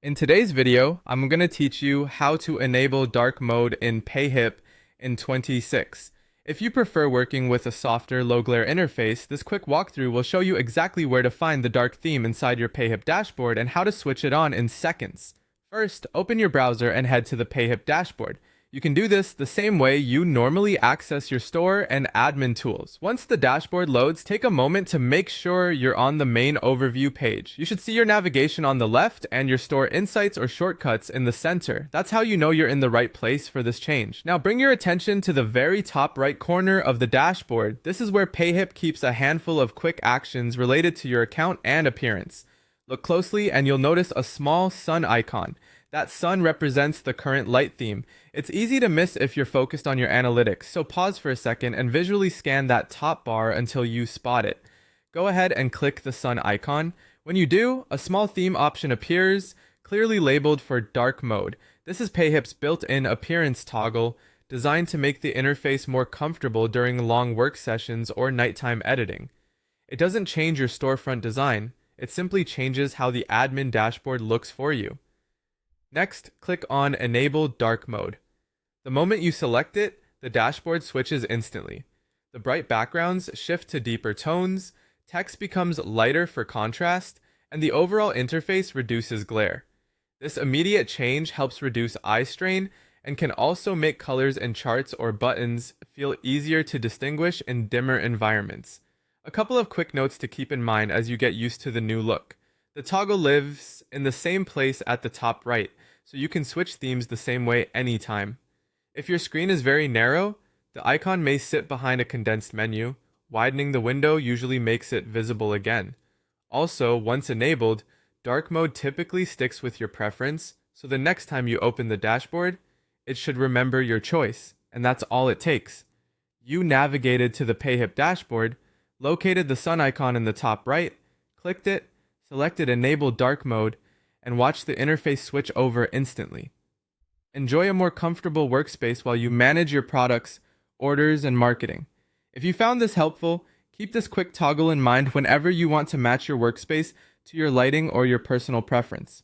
In today's video, I'm going to teach you how to enable dark mode in Payhip in 26. If you prefer working with a softer, low-glare interface, this quick walkthrough will show you exactly where to find the dark theme inside your Payhip dashboard and how to switch it on in seconds. First, open your browser and head to the Payhip dashboard. You can do this the same way you normally access your store and admin tools. Once the dashboard loads, take a moment to make sure you're on the main overview page. You should see your navigation on the left and your store insights or shortcuts in the center. That's how you know you're in the right place for this change. Now bring your attention to the very top right corner of the dashboard. This is where Payhip keeps a handful of quick actions related to your account and appearance. Look closely and you'll notice a small sun icon. That sun represents the current light theme. It's easy to miss if you're focused on your analytics, so pause for a second and visually scan that top bar until you spot it. Go ahead and click the sun icon. When you do, a small theme option appears, clearly labeled for dark mode. This is Payhip's built-in appearance toggle, designed to make the interface more comfortable during long work sessions or nighttime editing. It doesn't change your storefront design, it simply changes how the admin dashboard looks for you. Next, click on Enable Dark Mode. The moment you select it, the dashboard switches instantly. The bright backgrounds shift to deeper tones, text becomes lighter for contrast, and the overall interface reduces glare. This immediate change helps reduce eye strain and can also make colors in charts or buttons feel easier to distinguish in dimmer environments. A couple of quick notes to keep in mind as you get used to the new look. The toggle lives in the same place at the top right, so you can switch themes the same way anytime. If your screen is very narrow, the icon may sit behind a condensed menu. Widening the window usually makes it visible again. Also, once enabled, dark mode typically sticks with your preference, so the next time you open the dashboard, it should remember your choice, and that's all it takes. You navigated to the Payhip dashboard, located the sun icon in the top right, clicked it, selected Enable Dark Mode, and watch the interface switch over instantly. Enjoy a more comfortable workspace while you manage your products, orders, and marketing. If you found this helpful, keep this quick toggle in mind whenever you want to match your workspace to your lighting or your personal preference.